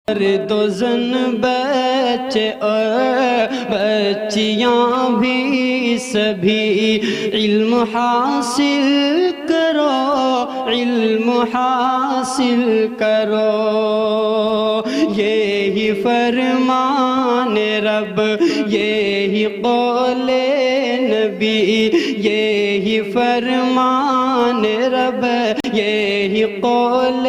مرد و زن بچے اور بچیاں بھی سبھی علم حاصل کرو، علم حاصل کرو، یہی فرمان رب، یہی قول نبی، یہی فرمان رب، یہی قول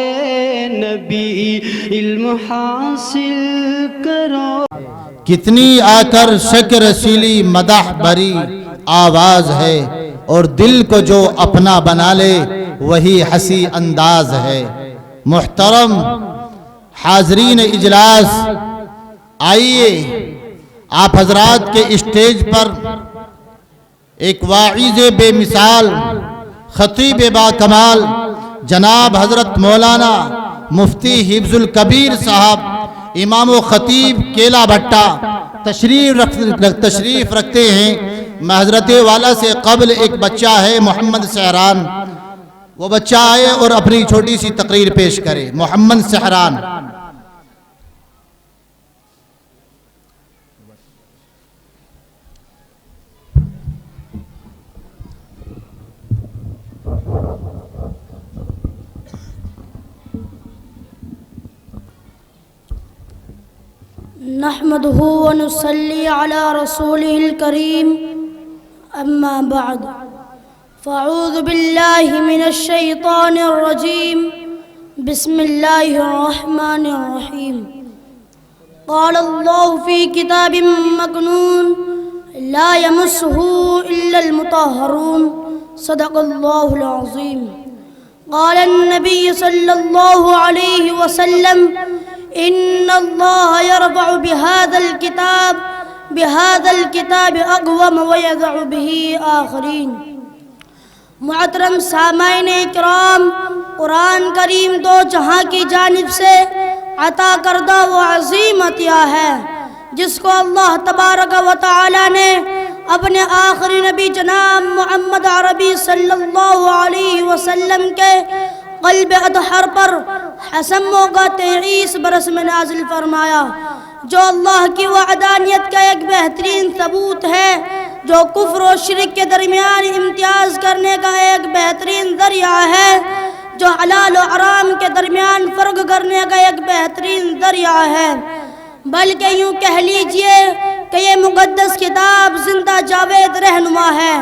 نبی، علم حاصل کرو۔ کتنی آ کر شکر رسیلی مدح بری آواز ہے، اور دل کو جو اپنا بنا لے وہی ہنسی انداز ہے۔ محترم حاضرین اجلاس، آئیے آپ حضرات کے اسٹیج پر ایک واعظ بے مثال، خطیب با کمال جناب حضرت مولانا مفتی حفظ الکبیر صاحب امام و خطیب کیلا بھٹا تشریف رکھتے ہیں۔ میں حضرت والا سے قبل ایک بچہ ہے محمد سحران، وہ بچہ آئے اور اپنی چھوٹی سی تقریر پیش کرے۔ محمد سحران۔ نحمده ونصلي على رسوله الكريم، أما بعد، فأعوذ بالله من الشيطان الرجيم، بسم الله الرحمن الرحيم۔ قال الله في كتاب مكنون لا يمسه إلا المطهرون، صدق الله العظيم۔ قال النبي صلى الله عليه وسلم: إن الله يرفع بهذا الكتاب أقوام ويضع به آخرين۔ محترم سامعین اکرام، قرآن کریم دو جہاں کی جانب سے عطا کردہ وہ عظیم عطیہ ہے جس کو اللہ تبارک و تعالی نے اپنے آخری نبی جناب محمد عربی صلی اللہ علیہ وسلم کے قلب اطہر پر حسموں کا 23 برس میں نازل فرمایا، جو اللہ کی وحدانیت کا ایک بہترین ثبوت ہے، جو کفر و شرک کے درمیان امتیاز کرنے کا ایک بہترین ذریعہ ہے، جو حلال و حرام کے درمیان فرق کرنے کا ایک بہترین ذریعہ ہے، بلکہ یوں کہہ لیجئے کہ یہ مقدس کتاب زندہ جاوید رہنما ہے،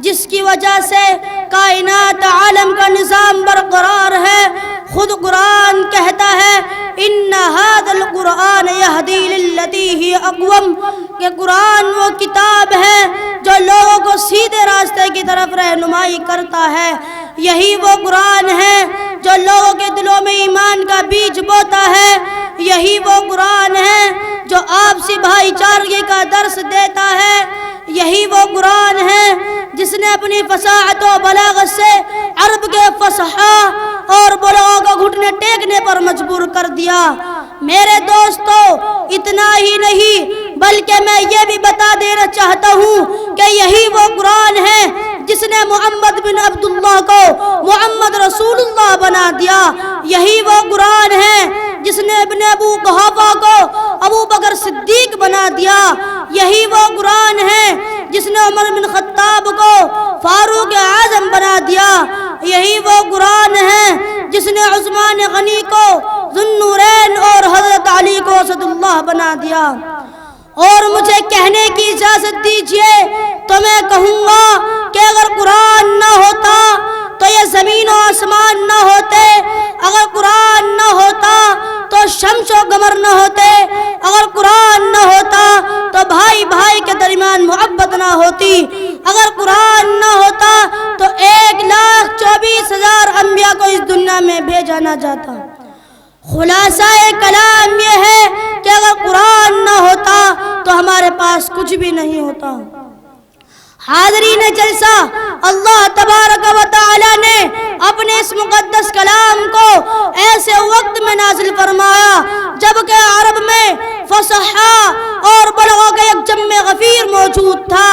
جس کی وجہ سے کائنات عالم کا نظام برقرار ہے۔ خود قرآن کہتا ہے ان ھذا القرآن یہدی للتی ہی اقوم، کہ قرآن وہ کتاب ہے جو لوگوں کو سیدھے راستے کی طرف رہنمائی کرتا ہے۔ یہی وہ قرآن ہے جو لوگوں کے دلوں میں ایمان کا بیج بوتا ہے۔ یہی وہ قرآن ہے جو آپسی بھائی چارگی کا درس دیتا ہے۔ یہی وہ قرآن ہے جس نے اپنی فصاحت و بلاغت سے عرب کے فصحا اور بلغاء کو گھٹنے ٹیکنے پر مجبور کر دیا۔ میرے دوستو، اتنا ہی نہیں بلکہ میں یہ بھی بتا دینا چاہتا ہوں کہ یہی وہ قرآن ہے جس نے محمد بن عبداللہ کو محمد رسول اللہ بنا دیا۔ یہی وہ قرآن ہے جس نے ابن ابو قحافہ کو ابو بکر صدیق بنا دیا۔ یہی وہ قرآن ہے جس نے عمر بن خطاب کو فاروق اعظم بنا دیا۔ یہی وہ قرآن ہے جس نے عثمان غنی کو ذو النورین اور حضرت علی کو اسد اللہ بنا دیا۔ اور مجھے کہنے کی اجازت دیجئے تو میں کہوں گا کہ اگر قرآن نہ ہوتا تو یہ زمین و آسمان نہ ہوتے، اگر قرآن نہ ہوتا تو شمس و قمر نہ ہوتے، اگر قرآن نہ ہوتا تو بھائی بھائی کے درمیان محبت نہ ہوتی، اگر قرآن نہ ہوتا تو 1,24,000 انبیاء کو اس دنیا میں بھیجا نہ جاتا۔ خلاصہ کلام یہ ہے کہ اگر قرآن نہ ہوتا تو ہمارے پاس کچھ بھی نہیں ہوتا۔ حاضرین جلسہ، اللہ تبارک و تعالی نے اپنے اس مقدس کلام کو ایسے وقت میں نازل فرمایا جبکہ عرب میں فصحا اور بلغاء کا ایک جم غفیر موجود تھا،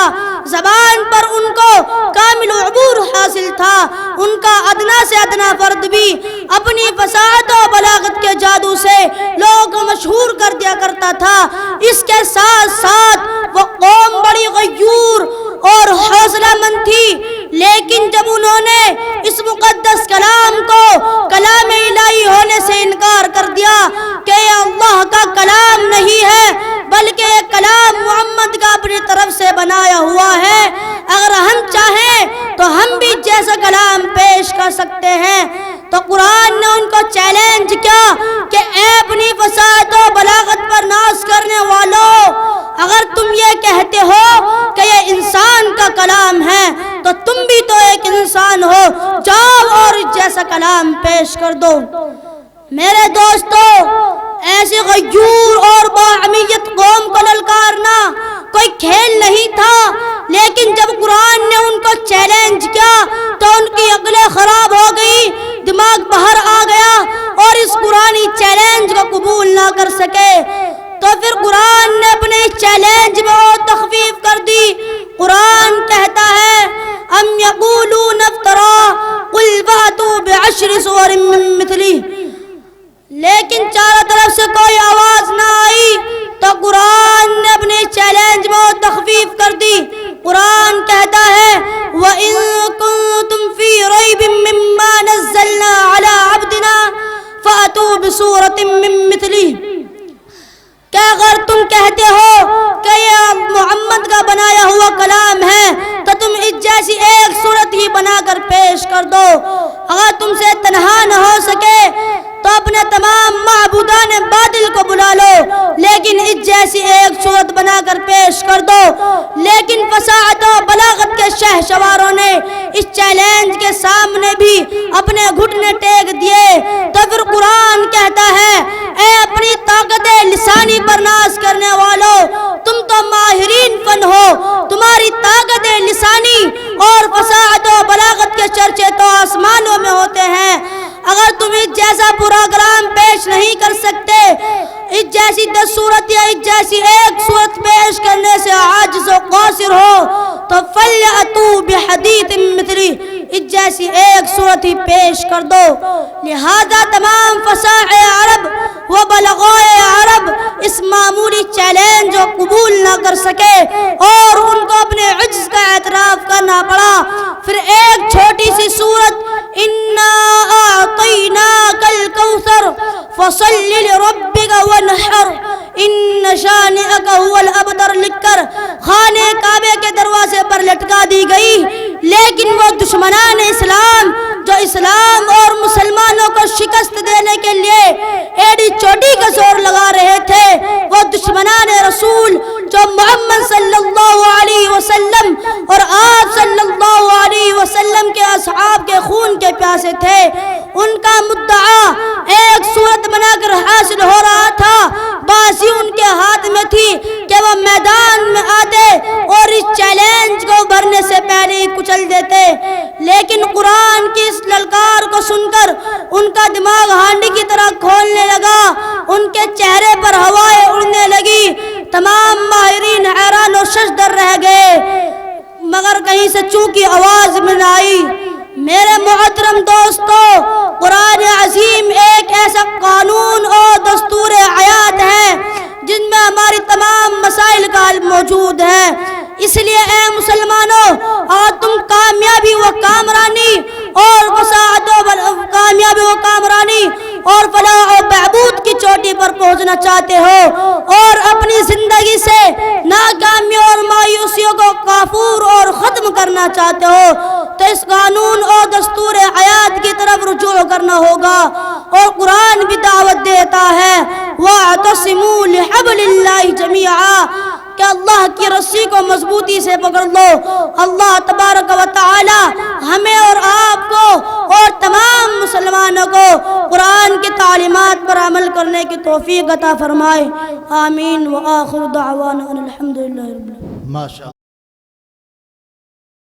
زبان پر ان کو کامل عبور حاصل حاصل تھا، ان کا ادنا سے ادنا فرد بھی اپنی فصاحت و بلاغت کے جادو سے لوگوں کو مشہور کر دیا کرتا تھا۔ اس کے ساتھ ساتھ وہ قوم بڑی غیور اور حوصلہ مند تھی، لیکن جب انہوں نے اس مقدس کلام کو کلام الہی ہونے سے انکار کر دیا کہ یہ اللہ کا کلام نہیں ہے بلکہ یہ کلام محمد کا اپنی طرف سے بنایا ہوا ہے، اگر ہم چاہیں تو ہم بھی جیسا کلام پیش کر سکتے ہیں، تو قرآن نے ان کو چیلنج کیا کہ اے اپنی فصاحت و بلاغت پر ناز کرنے والوں، اگر تم یہ کہتے ہو کہ یہ انسان کا کلام ہے تو تم بھی تو ایک انسان ہو، جاؤ اور جیسا کلام پیش کر دو۔ میرے دوستو، ایسے غیور اور باہمیت قوم کو للکارنا کوئی کھیل نہیں تھا، لیکن جب قرآن نے ان کو چیلنج کیا تو ان کی عقلیں خراب ہو گئی، دماغ باہر آ گیا اور اس قرآنی چیلنج کو قبول نہ کر سکے۔ تو پھر قرآن نے اپنے چیلنج میں اور تخفیف کر دی۔ قرآن کہتا ہے ام یقولون افترا قل فاتوا بعشر سور من مثلہ، لیکن چاروں طرف سے کوئی آواز نہ آئی تو قرآن نے اپنے چیلنج میں اور تخفیف کر دی۔ قرآن کہتا ہے وَإِن كُنتُمْ فِي رَيْبٍ مِّمَّا نَزَّلْنَا عَلَىٰ عَبْدِنَا فَأْتُوا بِسُورَةٍ مِّن مِّثْلِهِ، کہ اگر تم کہتے ہو کہ یہ محمد کا بنایا ہوا کلام ہے تو تم اس جیسی ایک صورت ہی بنا کر پیش کر دو، اگر تم سے تنہا نہ ہو سکے تو اپنے تمام معبودان باطل کو بلا لو، لیکن اس جیسی ایک صورت بنا کر پیش کر دو۔ لیکن فصاحت و بلاغت کے شہسواروں نے اس چیلنج کے سامنے بھی اپنے گھٹنے ٹیک دیے۔ تو پھر قرآن کہتا ہے اے اپنی طاقت لسانی پر ناز کرنے والوں، تم تو ماہرین فن ہو، تمہاری طاقت لسانی اور فصاحت و بلاغت کے چرچے تو آسمانوں میں ہوتے ہیں، اگر تم اس جیسا پروگرام پیش نہیں کر سکتے، اس جیسی 10 صورت یا اس جیسی ایک صورت پیش کرنے سے عاجز و قاصر ہو تو فَلْيَأْتُوا بِحَدِيثٍ مِّثْلِهِ، اس جیسی ایک صورت ہی پیش کر دو۔ لہذا تمام فصاح عرب و بلغاء عرب اس معمولی چیلنج کو قبول نہ کر سکے اور ان کو اپنے عجز کا اعتراف کرنا پڑا۔ پھر ایک چھوٹی سی صورت اِنَّا أَعْطَيْنَاكَ الْكَوْثَرَ فَصَلِّ لِرَبِّكَ وَانْحَرْ إِنَّ شَانِئَكَ هُوَ الْأَبْتَرُ لکھ کر خانے کعبے کے دروازے پر لٹکا دی گئی، لیکن وہ دشمنان اسلام جو اسلام اور مسلمانوں کو شکست دینے کے لیے ایڑی چوٹی کا زور لگا رہے تھے، وہ دشمنان رسول جو محمد صلی اللہ علیہ وسلم اور آپ صلی اللہ علیہ وسلم کے اصحاب کے خون کے پیاسے تھے، ان کا مدعا ایک صورت بنا کر حاصل ہو رہا تھا، بازی ان کے ہاتھ میں تھی کہ وہ میدان میں آتے اور اس چیلنج کو بھرنے سے پہلے ہی کچل دیتے، لیکن قرآن کی اس للکار کو سن کر ان کا دماغ ہانڈی کی طرح کھولنے لگا، ان کے چہرے پر ہوائیں اڑنے لگی، تمام ماہرین حیران و ششدر رہ گئے، مگر کہیں سے چونکہ آواز میں نہ آئی۔ میرے محترم دوستو، قرآن عظیم ایک ایسا قانون اور دستور حیات ہے جن میں ہماری تمام مسائل کا حل موجود ہے۔ اس لیے اے مسلمانوں، اور تم کامیابی و کامرانی اور وسعت و کامیابی و کامرانی اور فلاح و بہبود کی چوٹی پر پہنچنا چاہتے ہو اور اپنی زندگی سے ناکامیوں اور مایوسیوں کو کافور اور ختم کرنا چاہتے ہو تو اس قانون اور دستور حیات کی طرف رجوع کرنا ہوگا، اور قرآن بھی دعوت دیتا ہے وَاعْتَصِمُوا لِحَبْلِ اللَّهِ جَمِيعًا، کہ اللہ کی رسی کو مضبوطی سے پکڑ لو۔ اللہ تبارک و تعالی ہمیں اور آپ کو اور تمام مسلمانوں کو قرآن کی تعلیمات پر عمل کرنے کی توفیق عطا فرمائے، آمین۔ وآخر دعوانا الحمدللہ رب العالمین۔ ماشاء اللہ۔